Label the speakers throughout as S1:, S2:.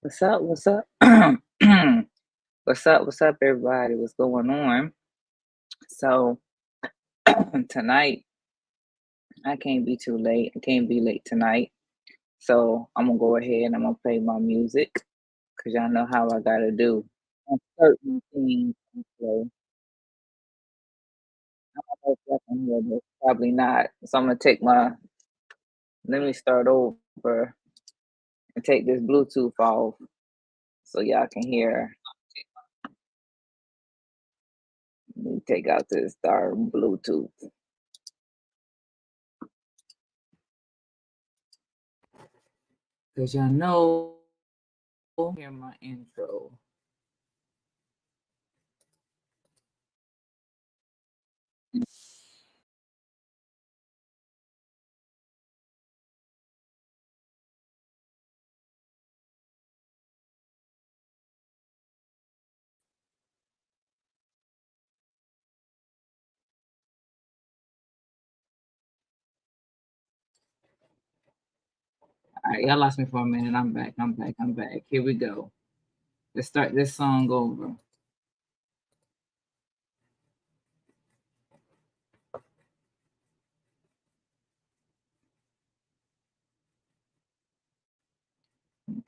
S1: What's up? What's up? What's up? What's up, everybody? What's going on? So tonight, I can't be too late. I can't be late tonight. So I'm gonna go ahead and I'm gonna play my music because y'all know how I gotta do on certain things. I play. I don't know if y'all can hear this. Probably not. So I'm gonna take my. Let me start over and take this Bluetooth off so y'all can hear. Let me take out this star Bluetooth. Because y'all know, hear my intro. All right, y'all lost me for a minute. I'm back. I'm back. I'm back. Here we go. Let's start this song over.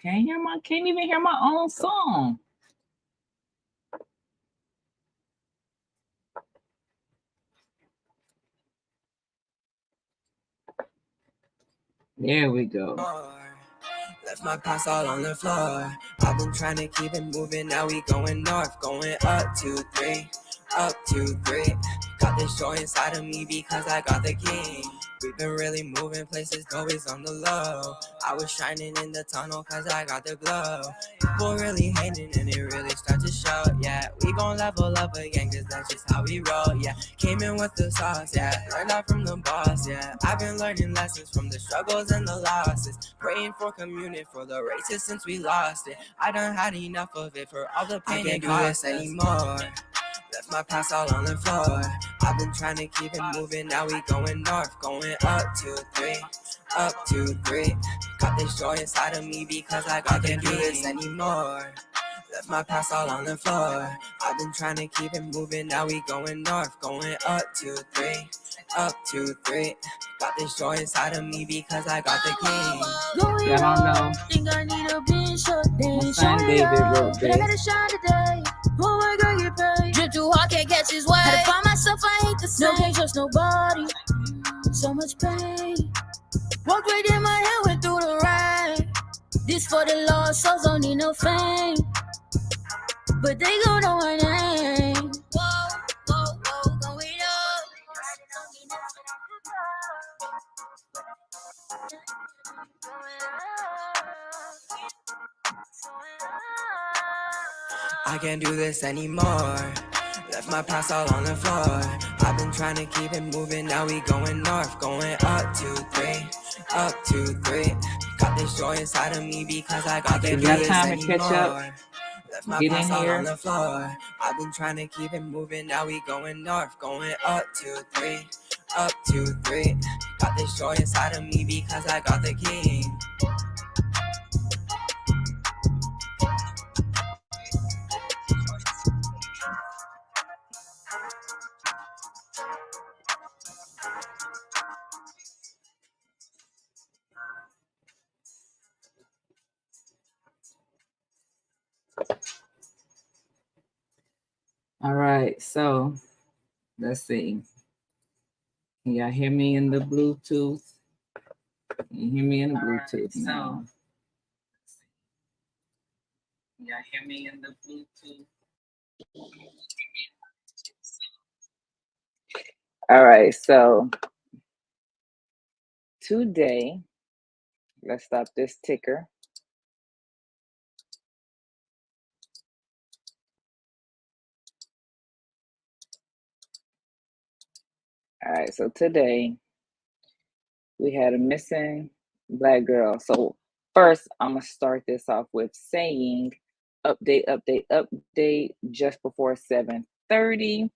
S1: Can't even hear my own song. There we go.
S2: Left my pants all on the floor. I've been trying to keep it moving. Now we going north, going up 2, 3, up 2, 3. Got this joy inside of me because I got the key. We've been really moving places, always on the low. I was shining in the tunnel cause I got the glow. People really hating and it really start to show. Yeah, we gon' level up again cause that's just how we roll. Yeah, came in with the sauce. Yeah, learned out from the boss. Yeah, I've been learning lessons from the struggles and the losses. Praying for communion for the races since we lost it. I done had enough of it for all the pain and cost anymore. Left my past all on the floor. I've been trying to keep it moving. Now we going north, going up 2, 3, up 2, 3. Got this joy inside of me because I can't do this anymore. Left my past all on the floor. I've been trying to keep it moving. Now we going north, going up 2, 3, up 2, 3. Got this joy inside of me because I got the key.
S1: I don't know.
S3: Think I need a bitch short
S1: My son David wrote
S3: but I
S1: this.
S3: gotta shine today. Oh my girl, get paid. Drip too hard, can't catch his way. Had to find myself, I ain't the same. No, can't trust nobody. So much pain. Walked right in my head, went through the rain. This for the lost souls, don't need no fame. But they gon' know my name. Whoa, whoa, whoa, going up.
S2: I can't do this anymore. Left my past all on the floor. I've been trying to keep it moving. Now we going north, going up 2, 3, up 2, 3. Got this joy inside of me because I got the
S1: got time to catch up.
S2: Left my
S1: Get
S2: past
S1: in
S2: all
S1: here.
S2: on the floor. I've been trying to keep it moving. Now we going north, going up 2, 3, up 2, 3. Got this joy inside of me because I got the key.
S1: All right, so let's see. Can y'all hear me in the Bluetooth? Can you hear me in the Bluetooth now? Can y'all hear me in the Bluetooth? All right, so today, let's stop this ticker. All right, so today we had a missing Black girl. So first, I'm gonna start this off with saying update, update, update. Just before 7:30,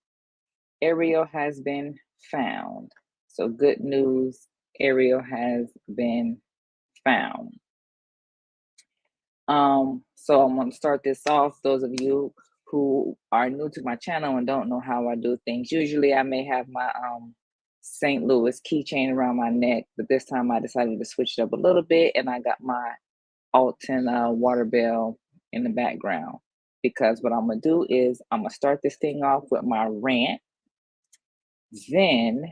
S1: Ariel has been found. So good news, Ariel has been found. So I'm gonna start this off. Those of you who are new to my channel and don't know how I do things, usually I may have my St. Louis keychain around my neck, but this time I decided to switch it up a little bit, and I got my Alton water bell in the background, because what I'm gonna do is I'm gonna start this thing off with my rant. Then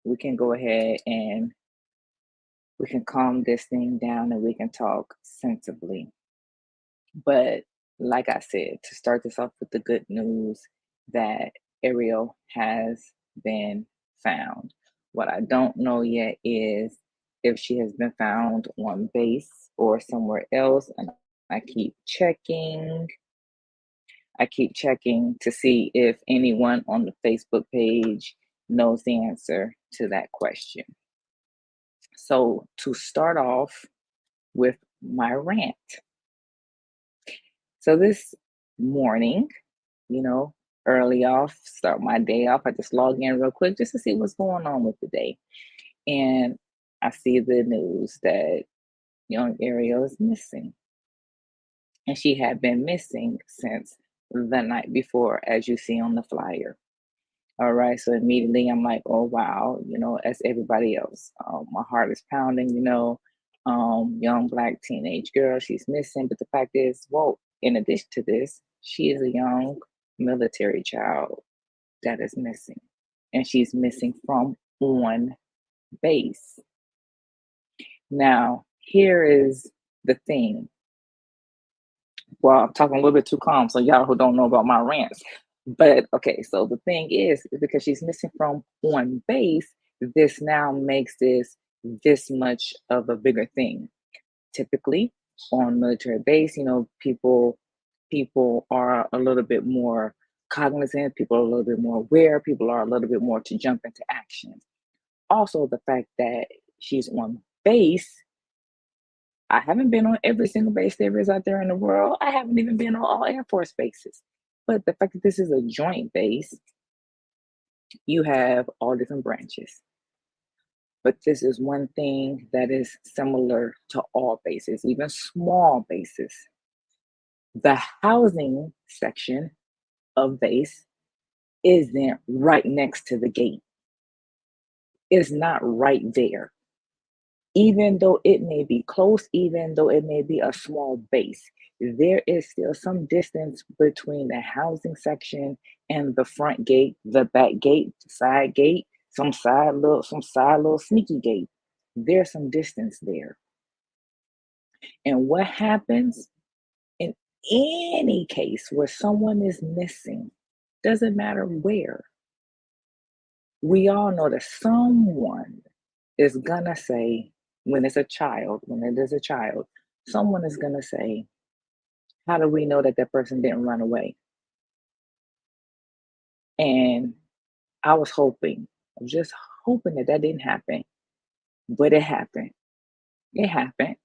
S1: we can go ahead and we can calm this thing down and we can talk sensibly. But like I said, to start this off with the good news that Ariel has been found. What I don't know yet is if she has been found on base or somewhere else, and I keep checking. I keep checking to see if anyone on the Facebook page knows the answer to that question. So, to start off with my rant. So, this morning, early off, start my day off, I just log in real quick just to see what's going on with the day. And I see the news that young Ariel is missing. And she had been missing since the night before, as you see on the flyer. All right, so immediately I'm like, oh wow, as everybody else, my heart is pounding. Young Black teenage girl, she's missing. But the fact is, well, in addition to this, she is a young military child that is missing, and she's missing from on base. Now, here is the thing. Well, I'm talking a little bit too calm, so y'all who don't know about my rants. But okay, so the thing is because she's missing from on base, this now makes this much of a bigger thing. Typically, on military base, people are a little bit more cognizant, people are a little bit more aware, people are a little bit more to jump into action. Also, the fact that she's on base, I haven't been on every single base there is out there in the world. I haven't even been on all Air Force bases. But the fact that this is a joint base, you have all different branches. But this is one thing that is similar to all bases, even small bases. The housing section of base isn't right next to the gate. It's not right there. Even though it may be close, even though it may be a small base, there is still some distance between the housing section and the front gate, the back gate, the side gate, some side little sneaky gate. There's some distance there. And what happens in any case where someone is missing, doesn't matter where, we all know that someone is gonna say, when it is a child, someone is gonna say, how do we know that that person didn't run away? And I was just hoping that that didn't happen, but it happened. It happened,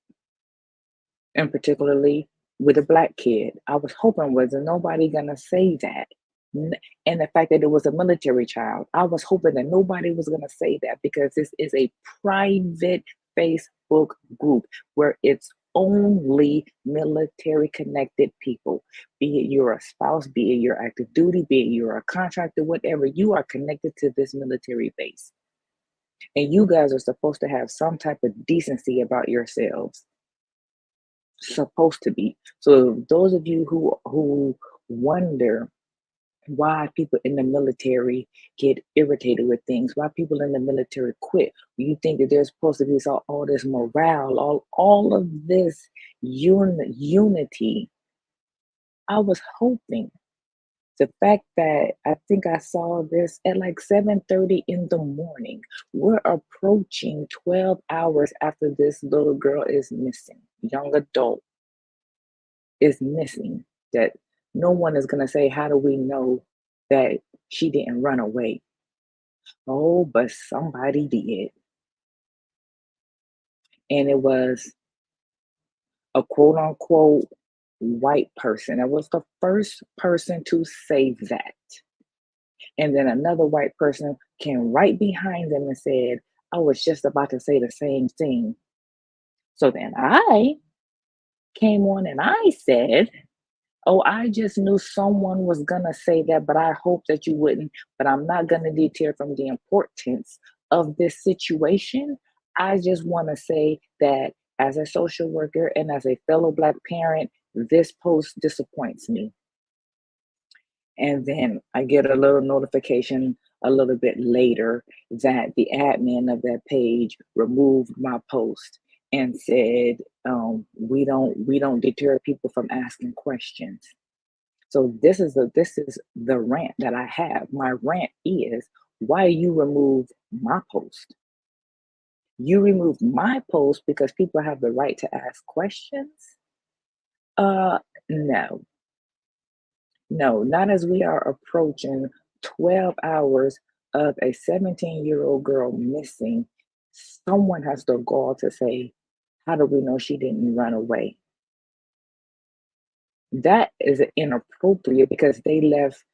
S1: and particularly with a Black kid. I was hoping, wasn't nobody gonna say that? And the fact that it was a military child, I was hoping that nobody was gonna say that, because this is a private Facebook group where it's only military connected people. Be it you're a spouse, be it you're active duty, be it you're a contractor, whatever, you are connected to this military base. And you guys are supposed to have some type of decency about yourselves. Supposed to be. So those of you who wonder why people in the military get irritated with things, why people in the military quit, you think that there's supposed to be all this morale, all of this unity. I was hoping, the fact that I think I saw this at like 7:30 in the morning. We're approaching 12 hours after this little girl is missing, young adult is missing, that no one is going to say, how do we know that she didn't run away? Oh, but somebody did. And it was a quote unquote white person. It was the first person to say that. And then another white person came right behind them and said, I was just about to say the same thing. So then I came on and I said, oh, I just knew someone was gonna say that, but I hope that you wouldn't. But I'm not gonna deter from the importance of this situation. I just wanna say that as a social worker and as a fellow Black parent, this post disappoints me. And then I get a little notification a little bit later that the admin of that page removed my post and said, we don't deter people from asking questions. So this is the rant that I have. My rant is, why you remove my post? You removed my post because people have the right to ask questions? Uh no. No, not as we are approaching 12 hours of a 17-year-old girl missing. Someone has the gall to say, how do we know she didn't run away? That is inappropriate because they left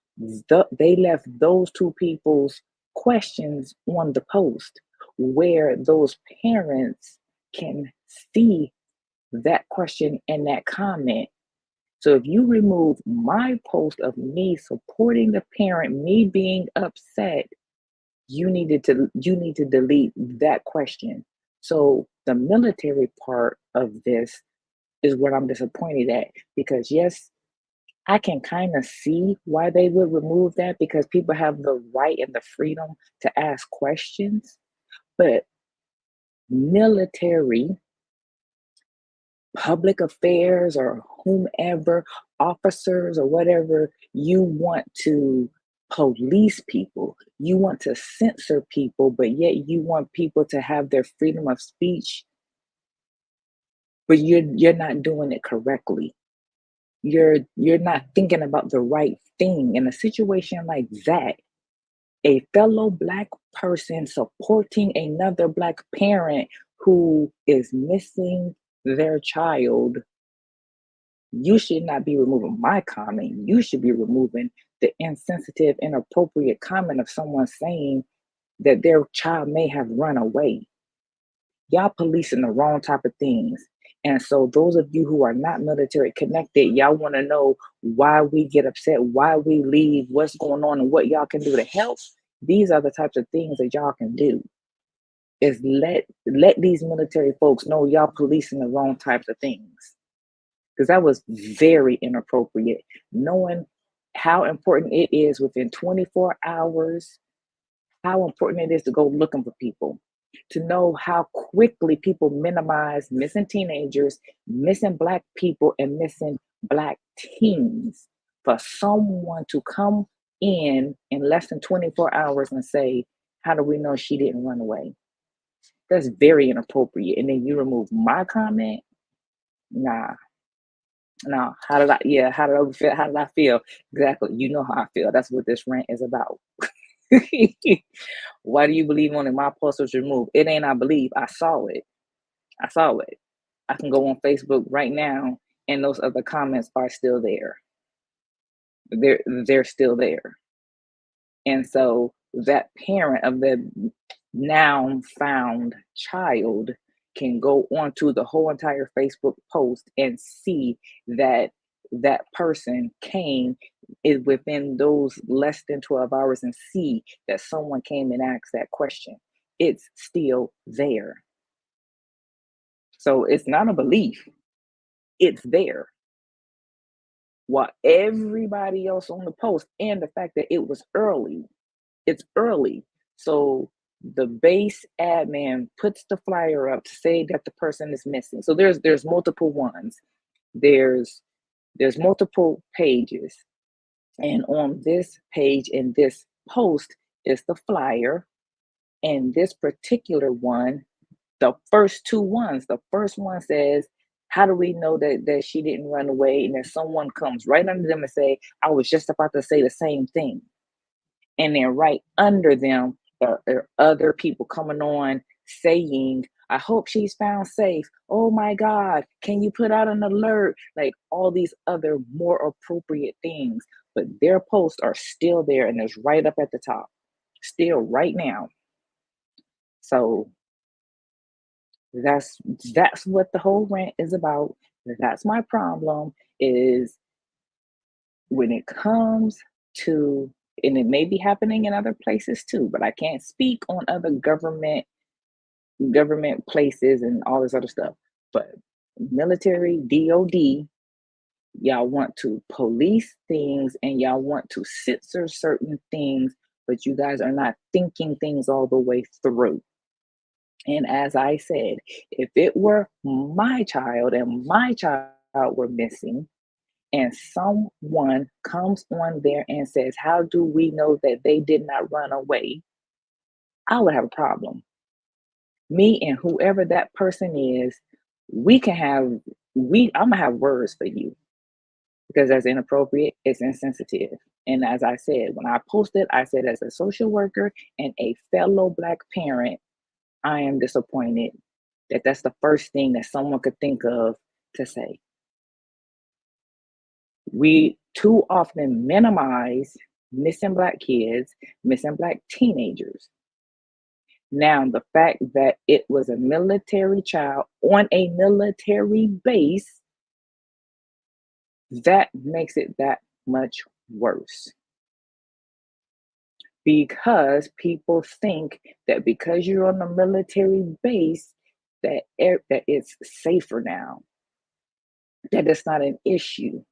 S1: those two people's questions on the post where those parents can see that question and that comment. So if you remove my post of me supporting the parent, me being upset, you need to delete that question. So the military part of this is what I'm disappointed at, because yes, I can kind of see why they would remove that, because people have the right and the freedom to ask questions, but military, public affairs, or whomever, officers or whatever, you want to police people, you want to censor people, but yet you want people to have their freedom of speech, but you're not doing it correctly. You're not thinking about the right thing. In a situation like that, a fellow Black person supporting another Black parent who is missing their child, you should not be removing my comment. You should be removing the insensitive, inappropriate comment of someone saying that their child may have run away. Y'all policing the wrong type of things. And so those of you who are not military connected, y'all want to know why we get upset, why we leave, what's going on, and what y'all can do to help. These are the types of things that y'all can do. Is let these military folks know y'all policing the wrong types of things. Because that was very inappropriate. Knowing how important it is within 24 hours, how important it is to go looking for people, to know how quickly people minimize missing teenagers, missing Black people, and missing Black teens. For someone to come in less than 24 hours and say, how do we know she didn't run away? That's very inappropriate. And then you remove my comment? Nah. No, how did I feel? How did I feel? Exactly. You know how I feel. That's what this rant is about. Why do you believe only my post was removed? It ain't I believe. I saw it. I saw it. I can go on Facebook right now and those other comments are still there. They're still there. And so that parent of the now found child can go onto the whole entire Facebook post and see that that person came is within those less than 12 hours and see that someone came and asked that question. It's still there. So it's not a belief, it's there. While everybody else on the post, and the fact that it was early, it's early. So the base admin puts the flyer up to say that the person is missing. So there's multiple ones. There's multiple pages. And on this page in this post is the flyer. And this particular one, the first two ones, the first one says, how do we know that she didn't run away? And then someone comes right under them and say, I was just about to say the same thing. And then right under them are other people coming on saying, I hope she's found safe. Oh my God, can you put out an alert? Like all these other more appropriate things. But their posts are still there and it's right up at the top, still right now. So that's what the whole rant is about. That's my problem, is when it comes to, and it may be happening in other places too, but I can't speak on other government places and all this other stuff. But military, DOD, y'all want to police things and y'all want to censor certain things, but you guys are not thinking things all the way through. And as I said, if it were my child and my child were missing, and someone comes on there and says, how do we know that they did not run away? I would have a problem. Me and whoever that person is, we can have, I'm gonna have words for you, because that's inappropriate, it's insensitive. And as I said, when I posted, I said, as a social worker and a fellow Black parent, I am disappointed that that's the first thing that someone could think of to say. We too often minimize missing Black kids, missing Black teenagers. Now, the fact that it was a military child on a military base, that makes it that much worse. Because people think that because you're on a military base, that it's safer now, that it's not an issue,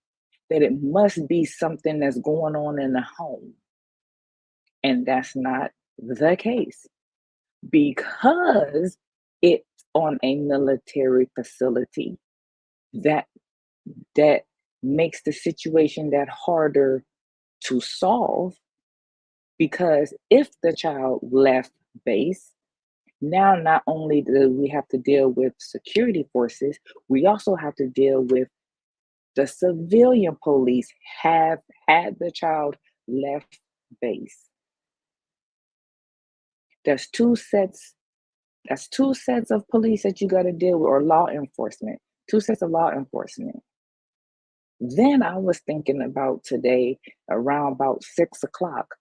S1: that it must be something that's going on in the home. And that's not the case. Because it's on a military facility, that makes the situation that harder to solve. Because if the child left base, now not only do we have to deal with security forces, we also have to deal with the civilian police have had the child left base. That's two sets of police that you got to deal with, or law enforcement. Two sets of law enforcement. Then I was thinking about today around about 6 o'clock.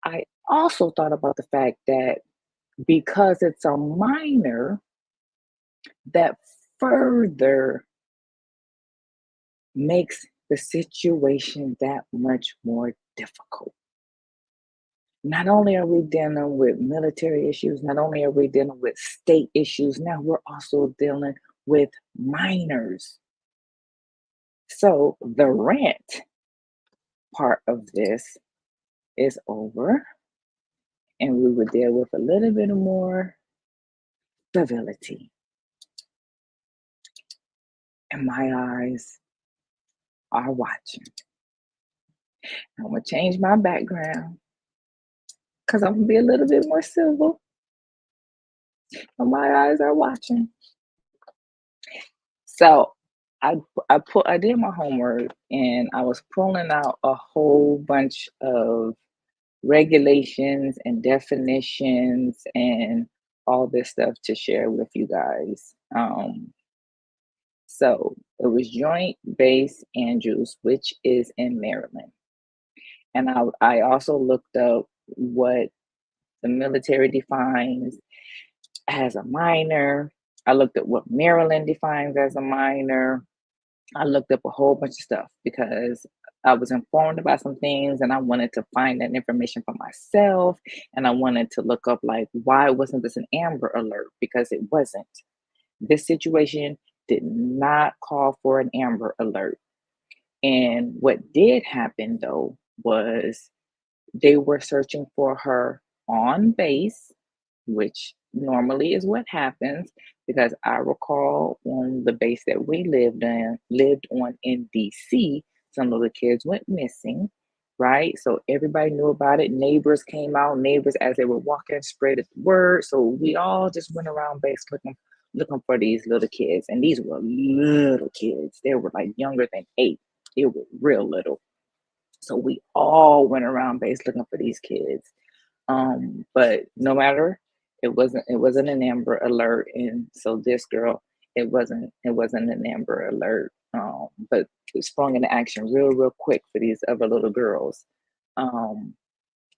S1: I also thought about the fact that because it's a minor, that further makes the situation that much more difficult. Not only are we dealing with military issues, not only are we dealing with state issues, now we're also dealing with minors. So the rant part of this is over, and we will deal with a little bit more civility. And my eyes are watching. I'm going to change my background because I'm going to be a little bit more civil. But my eyes are watching. So I did my homework, and I was pulling out a whole bunch of regulations and definitions and all this stuff to share with you guys. So it was Joint Base Andrews, which is in Maryland. And I also looked up what the military defines as a minor. I looked at what Maryland defines as a minor. I looked up a whole bunch of stuff because I was informed about some things and I wanted to find that information for myself. And I wanted to look up, like, why wasn't this an Amber Alert? Because it wasn't. This situation did not call for an Amber Alert. And what did happen, though, was they were searching for her on base, which normally is what happens, because I recall on the base that we lived on in DC, some of the kids went missing, right? So everybody knew about it. Neighbors came out, neighbors as they were walking spread the word. So we all just went around base looking for these little kids. And these were little kids. They were like younger than 8. It was real little. So we all went around base looking for these kids. But no matter, it wasn't an Amber Alert. And so this girl, it wasn't an Amber Alert. But it sprung into action real quick for these other little girls.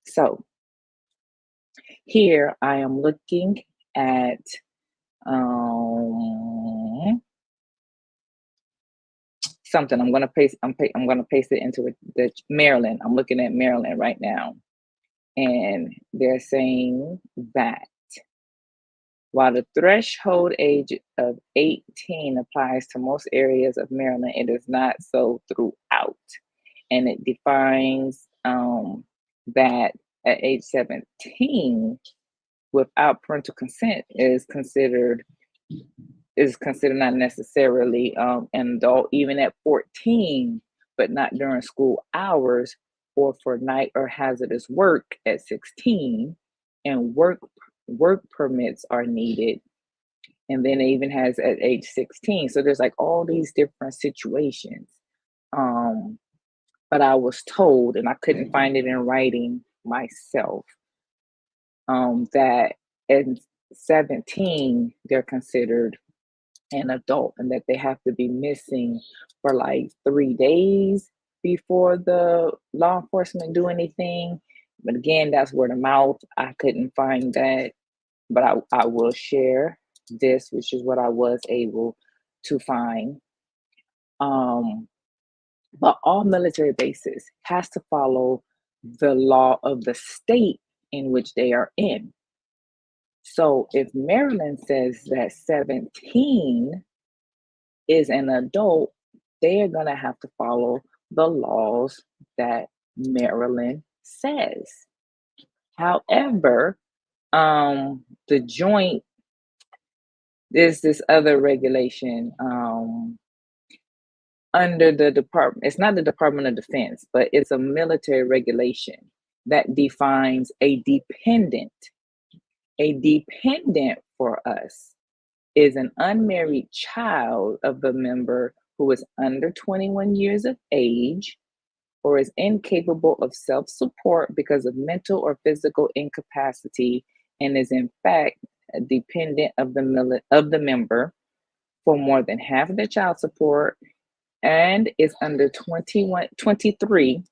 S1: So here I am looking at something. I'm gonna paste it into the Maryland. I'm looking at Maryland right now, and they're saying that while the threshold age of 18 applies to most areas of Maryland, it is not so throughout. And it defines that at age 17, without parental consent, is considered not necessarily an adult, even at 14, but not during school hours or for night or hazardous work at 16. And work permits are needed. And then it even has at age 16. So there's like all these different situations. But I was told, and I couldn't find it in writing myself, that at 17, they're considered an adult and that they have to be missing for like 3 days before the law enforcement do anything. But again, that's word of mouth. I couldn't find that, but I will share this, which is what I was able to find. But all military bases has to follow the law of the state in which they are in. So if Maryland says that 17 is an adult, they are going to have to follow the laws that Maryland says. However, the joint, there's this other regulation under the department. It's not the Department of Defense, but it's a military regulation that defines a dependent. A dependent for us is an unmarried child of the member who is under 21 years of age or is incapable of self-support because of mental or physical incapacity and is in fact a dependent of the member for more than half of the child support and is under 23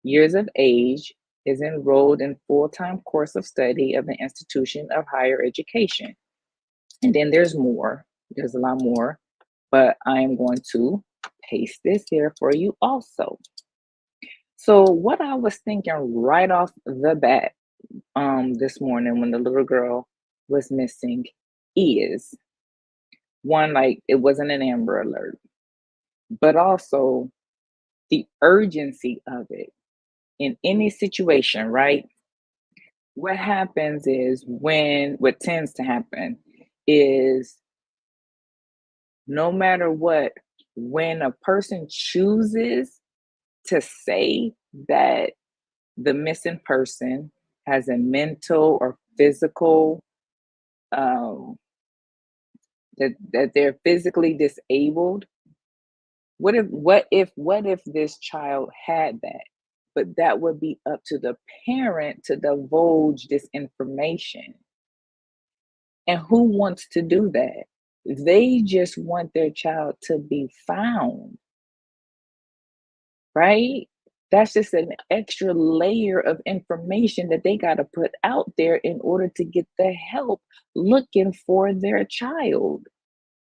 S1: years of age, is enrolled in full-time course of study of an institution of higher education. And then there's more. There's a lot more, but I am going to paste this here for you also. So what I was thinking right off the bat this morning when the little girl was missing is, one, like, it wasn't an Amber Alert, but also the urgency of it in any situation, right? What happens is what tends to happen is no matter what, when a person chooses to say that the missing person has a mental or physical, that they're physically disabled, what if this child had that? But that would be up to the parent to divulge this information. And who wants to do that? They just want their child to be found, right? That's just an extra layer of information that they got to put out there in order to get the help looking for their child.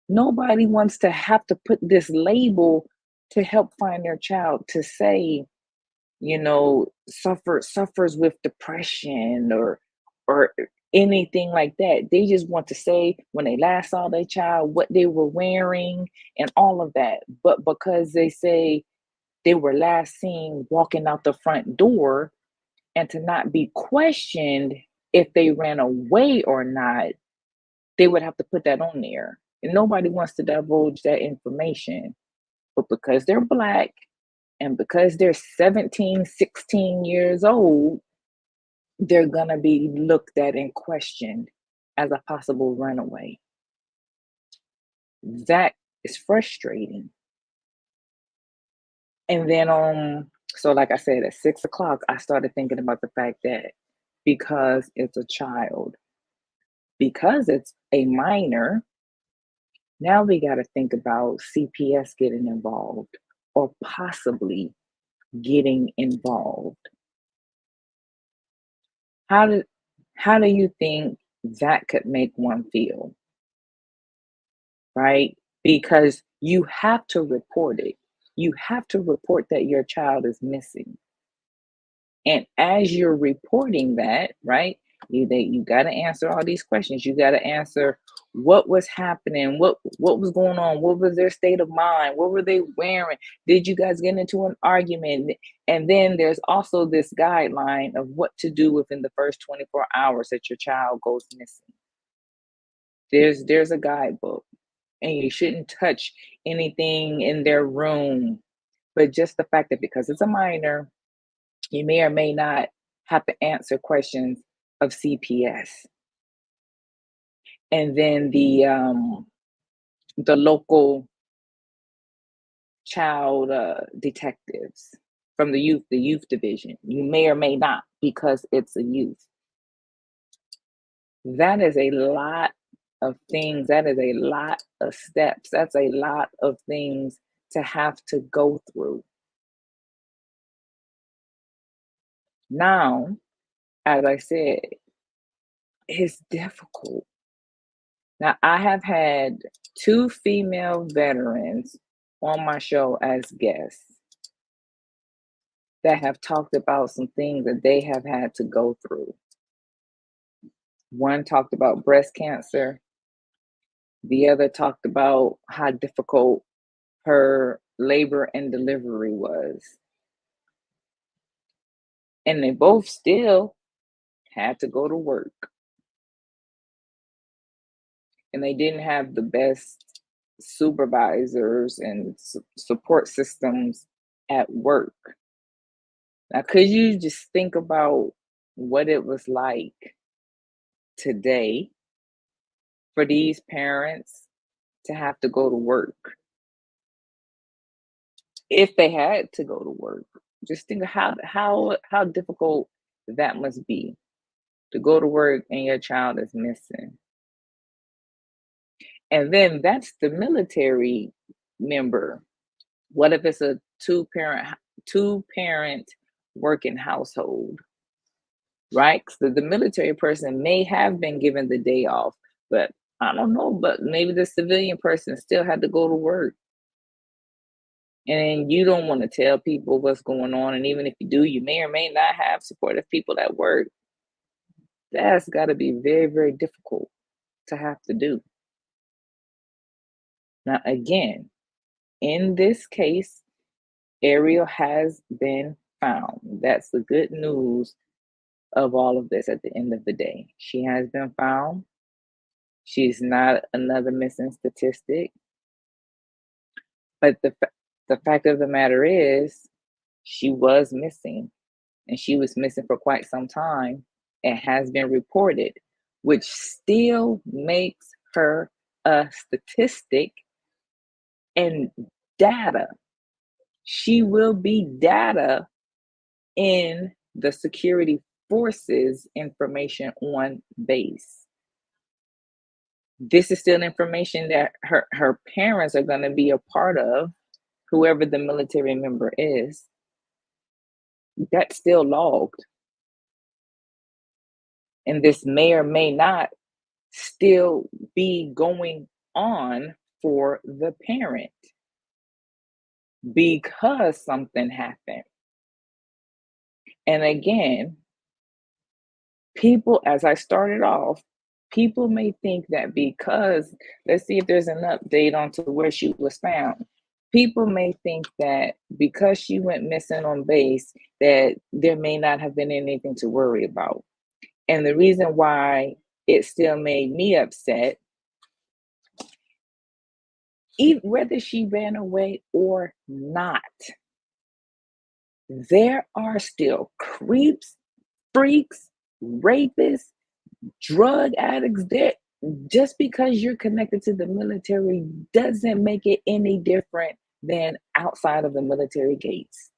S1: Nobody wants to have to put this label to help find their child, to say, suffers with depression or anything like that. They just want to say when they last saw their child, what they were wearing and all of that. But because they say they were last seen walking out the front door, and to not be questioned if they ran away or not, they would have to put that on there. And nobody wants to divulge that information. But because they're Black and because they're 17, 16 years old, they're going to be looked at and questioned as a possible runaway. That is frustrating. And then, so like I said, at 6 o'clock, I started thinking about the fact that because it's a child, because it's a minor, now we got to think about CPS getting involved or possibly getting involved. How do you think that could make one feel? Right? Because you have to report it. you have to report that your child is missing. And as you're reporting that, right, you got to answer all these questions. You got to answer what was happening, what was going on, what was their state of mind, what were they wearing, did you guys get into an argument? And then there's also this guideline of what to do within the first 24 hours that your child goes missing. There's a guidebook, and you shouldn't touch anything in their room. But just the fact that because it's a minor, you may or may not have to answer questions of CPS. And then the local child detectives from the youth division. You may or may not, because it's a youth. That is a lot of things. That is a lot of steps. That's a lot of things to have to go through. Now, as I said, it's difficult. Now, I have had 2 female veterans on my show as guests that have talked about some things that they have had to go through. One talked about breast cancer. The other talked about how difficult her labor and delivery was. And they both still had to go to work. And they didn't have the best supervisors and support systems at work. Now, could you just think about what it was like today for these parents to have to go to work? If they had to go to work, just think of how difficult that must be, to go to work and your child is missing. And then that's the military member. What if it's a two-parent working household, right? So the military person may have been given the day off, but I don't know, but maybe the civilian person still had to go to work. And you don't want to tell people what's going on. And even if you do, you may or may not have supportive people at work. That's got to be very, very difficult to have to do. Now, again, in this case, Ariel has been found. That's the good news of all of this at the end of the day. She has been found. She's not another missing statistic. But the fact of the matter is, she was missing, and she was missing for quite some time. It has been reported, which still makes her a statistic and data. She will be data in the security forces information on base. This is still information that her parents are going to be a part of, whoever the military member is. That's still logged. And this may or may not still be going on for the parent because something happened. And again, people, as I started off, people may think that because, let's see if there's an update onto where she was found. People may think that because she went missing on base, that there may not have been anything to worry about. And the reason why it still made me upset, even whether she ran away or not, there are still creeps, freaks, rapists, drug addicts there. Just because you're connected to the military doesn't make it any different than outside of the military gates.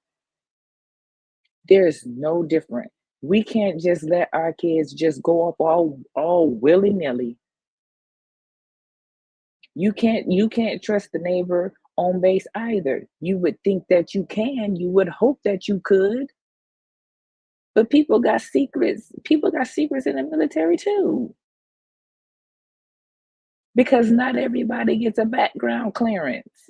S1: There's no different. We can't just let our kids just go up all willy-nilly. You can't trust the neighbor on base either. You would think that you can. You would hope that you could. But people got secrets. People got secrets in the military too. Because not everybody gets a background clearance.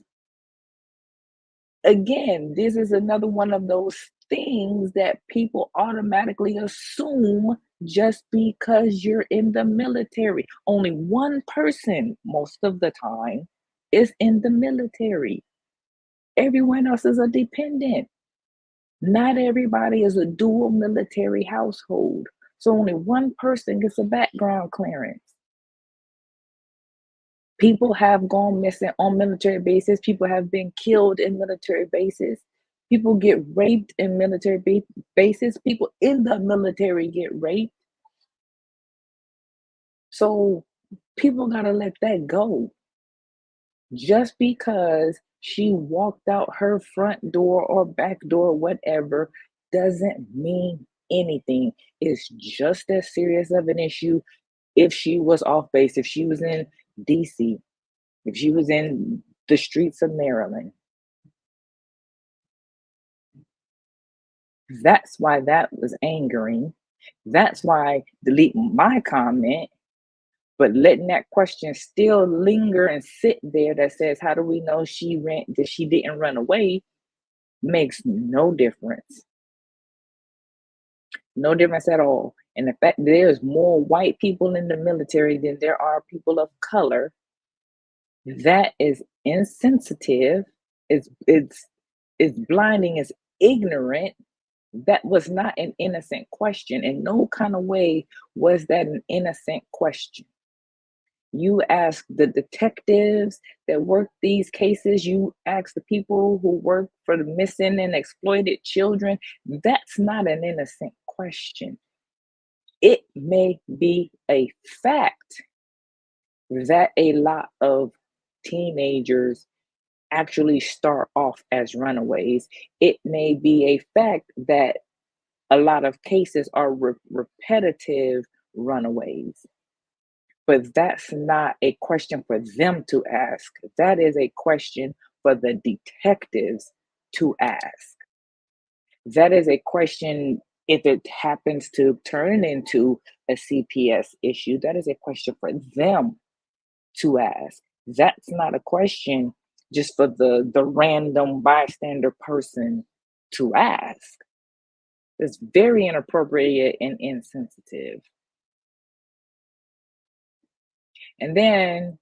S1: again, this is another one of those things that people automatically assume just because you're in the military. Only one person, most of the time, is in the military. Everyone else is a dependent. Not everybody is a dual military household. So only one person gets a background clearance. People have gone missing on military bases. People have been killed in military bases. People get raped in military bases. People in the military get raped. So people got to let that go. Just because she walked out her front door or back door, whatever, doesn't mean anything. It's just as serious of an issue if she was off base, if she was in DC, if she was in the streets of Maryland. That's why that was angering. That's why delete my comment, but letting that question still linger and sit there that says, how do we know that she didn't run away, makes no difference. No difference at all. And the fact there's more white people in the military than there are people of color, that is insensitive, it's blinding, it's ignorant. That was not an innocent question. In no kind of way was that an innocent question. You ask the detectives that work these cases, you ask the people who work for the missing and exploited children. That's not an innocent question. It may be a fact that a lot of teenagers actually start off as runaways. It may be a fact that a lot of cases are repetitive runaways. But that's not a question for them to ask. That is a question for the detectives to ask. That is a question, if it happens to turn into a CPS issue, that is a question for them to ask. That's not a question just for the random bystander person to ask. It's very inappropriate and insensitive. And then,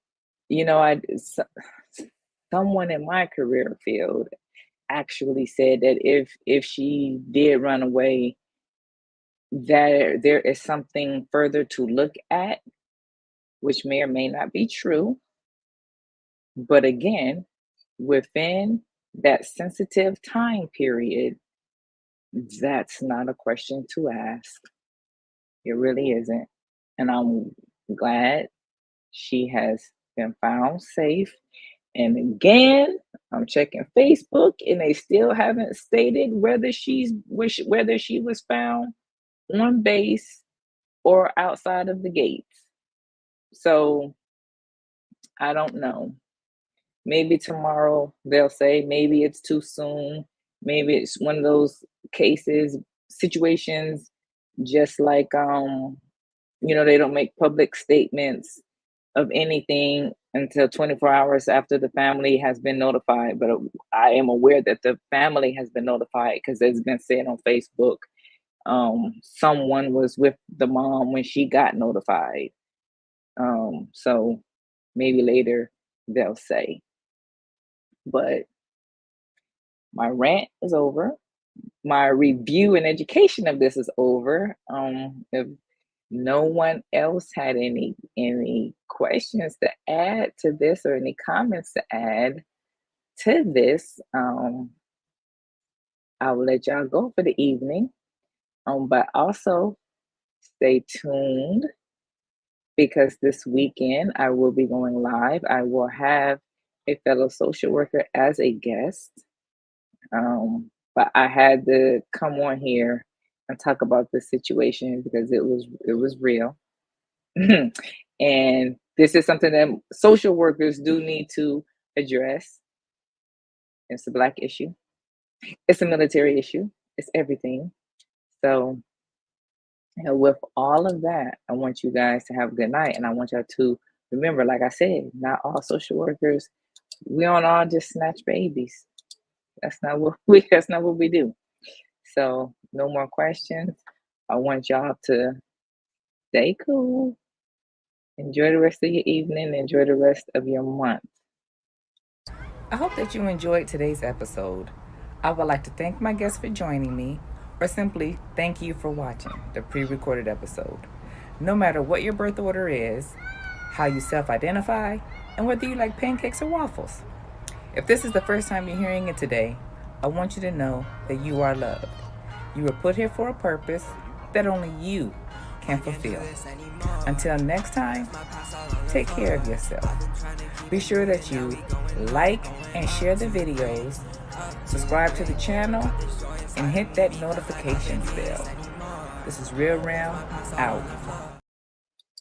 S1: someone in my career field actually said that if she did run away, that there is something further to look at, which may or may not be true. But again, within that sensitive time period, that's not a question to ask. It really isn't. And I'm glad she has been found safe. And again, I'm checking Facebook, and they still haven't stated whether she was found on base or outside of the gates. So I don't know. Maybe tomorrow they'll say, maybe it's too soon. Maybe it's one of those situations, just like they don't make public statements of anything until 24 hours after the family has been notified. But I am aware that the family has been notified because it's been said on Facebook. Someone was with the mom when she got notified. So maybe later they'll say. But my rant is over. My review and education of this is over. If no one else had any questions to add to this or any comments to add to this, I'll let y'all go for the evening. But also stay tuned, because this weekend I will be going live. I will have a fellow social worker as a guest. But I had to come on here and talk about the situation because it was real. And this is something that social workers do need to address. It's a Black issue. It's a military issue. It's everything. So, with all of that, I want you guys to have a good night. And I want y'all to remember, like I said, not all social workers, we don't all just snatch babies. That's not what we do. So no more questions. I want y'all to stay cool. Enjoy the rest of your evening. Enjoy the rest of your month.
S2: I hope that you enjoyed today's episode. I would like to thank my guests for joining me, or simply thank you for watching the pre recorded episode. No matter what your birth order is, how you self identify, and whether you like pancakes or waffles. If this is the first time you're hearing it today, I want you to know that you are loved. You were put here for a purpose that only you can fulfill. Until next time, take care of yourself. Be sure that you like and share the videos, subscribe to the channel, and hit that notifications bell. This is RealRam out.